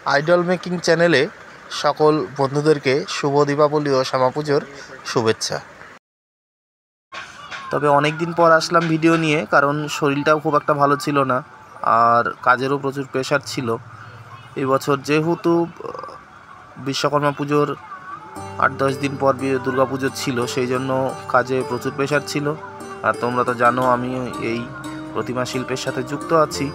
Idol making চ্যানেলে সকল বন্ধুদেরকে শুভ দীপাবলি ও শ্যামা পুজোর শুভেচ্ছা। তবে অনেক দিন পর আসলাম ভিডিও নিয়ে, কারণ শরীরটাও খুব একটা ভালো ছিল না আর কাজেরও প্রচুর প্রেশার ছিল। এই বছর যেহেতু বিশ্বকর্মা পুজোর 8-10 দিন পর দুর্গা পুজো ছিল, সেই জন্য কাজে প্রচুর প্রেশার ছিল। আর তোমরা তো জানো আমি এই প্রতিমা শিল্পের সাথে যুক্ত আছি,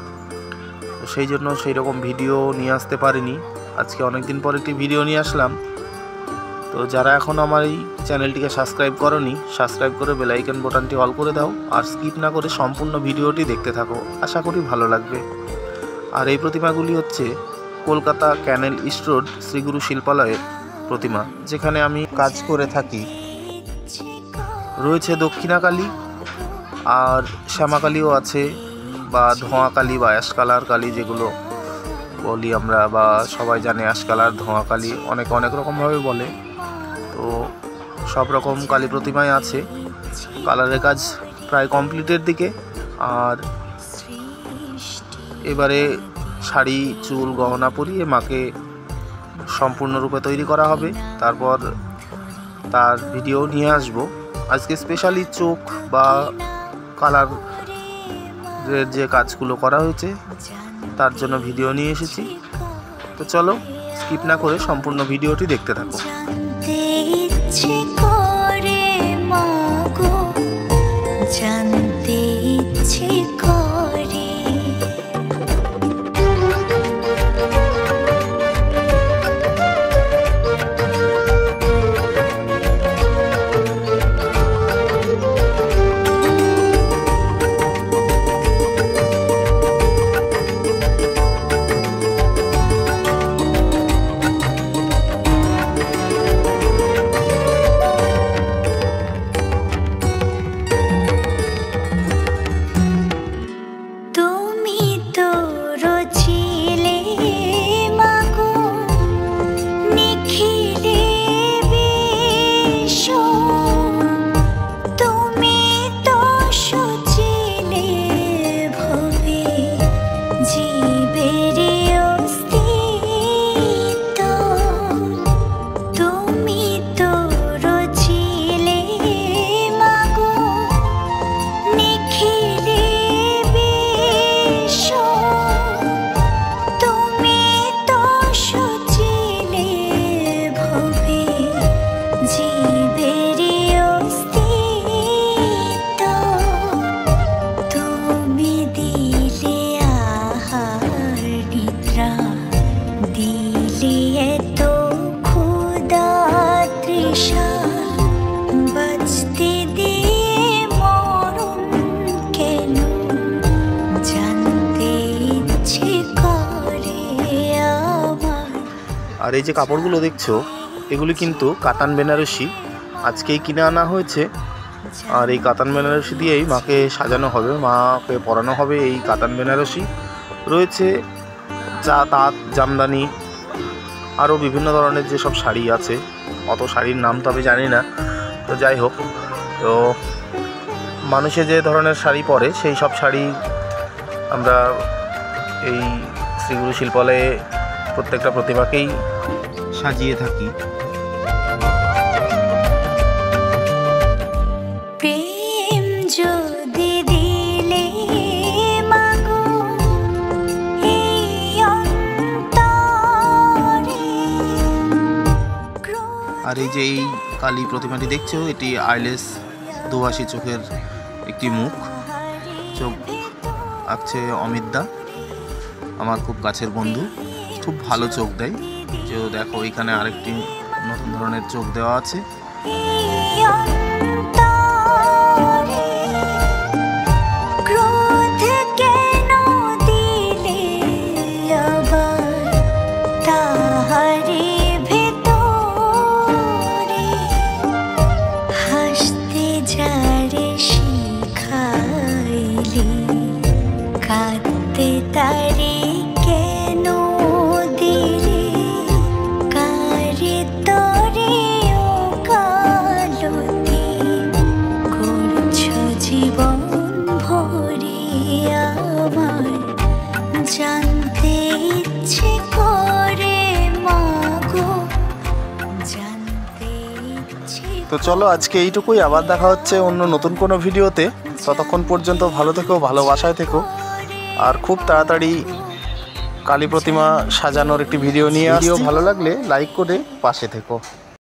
তো সেই জন্য সেই রকম ভিডিও নিয়ে আসতে পারিনি। আজকে অনেক দিন পর একটি ভিডিও নিয়ে আসলাম। তো যারা এখন আমার এই চ্যানেলটিকে সাবস্ক্রাইব করোনি, সাবস্ক্রাইব করে বেল আইকন বোতামটি অল করে দাও আর স্কিপ না করে সম্পূর্ণ ভিডিওটি দেখতে থাকো, আশা করি ভালো লাগবে। আর এই প্রতিমাগুলি হচ্ছে কলকাতা ক্যানেল ইস্ট রোড শ্রীগুরু শিল্পালয়ের প্রতিমা, যেখানে আমি কাজ করে থাকি। রয়েছে দক্ষিণাকালী আর শ্যামাকালীও আছে, বা ধোঁয়া কালী বা অ্যাশ কালার কালী যেগুলো বলি আমরা, বা সবাই জানে অ্যাশ কালার, ধোঁয়া কালী, অনেক রকমভাবে বলে। তো সব রকম কালী প্রতিমাই আছে। কালারের কাজ প্রায় কমপ্লিটের দিকে। আর এবারে শাড়ি, চুল, গহনা পরিয়ে মাকে সম্পূর্ণরূপে তৈরি করা হবে, তারপর তার ভিডিও নিয়ে আসব। আজকে স্পেশালি চোখ বা কালারের যে কাজগুলো করা হয়েছে তার জন্য ভিডিও নিয়ে এসেছি। তো চলো স্কিপ না করে সম্পূর্ণ ভিডিওটি দেখতে থাকো। আর এই যে কাপড়গুলো দেখছো, এগুলি কিন্তু কাতান বেনারসি, আজকেই কিনে আনা হয়েছে। আর এই কাতান বেনারসি দিয়েই মাকে সাজানো হবে, মাকে পরানো হবে এই কাতান বেনারসি। রয়েছে তাঁত, জামদানি, আরও বিভিন্ন ধরনের যেসব শাড়ি আছে, অত শাড়ির নাম তো আমি জানি না। তো যাই হোক, তো মানুষে যে ধরনের শাড়ি পরে সেই সব শাড়ি আমরা এই শ্রীগুরু শিল্পালয়ে প্রত্যেকটা প্রতিমাকেই সাজিয়ে থাকি। আর এই যে এই কালী প্রতিমাটি দেখছো, এটি আইলেস দুভাষী চোখের একটি মুখ। চোখ আঁকছে অমিত দা, আমার খুব কাছের বন্ধু, খুব ভালো চোখ দেয়। যে দেখো এখানে আরেকটি নতুন ধরনের চোখ দেওয়া আছে। কারে তরে ও কালতি তো চলো আজকে এইটুকুই, আবার দেখা হচ্ছে অন্য নতুন কোনো ভিডিওতে। ততক্ষণ পর্যন্ত ভালো থেকো, ভালোবাসায় থেকো, আর খুব তাড়াতাড়ি কালী প্রতিমা সাজানোর একটি ভিডিও নিয়ে আসছি। ভালো লাগলে লাইক করে পাশে থেকো।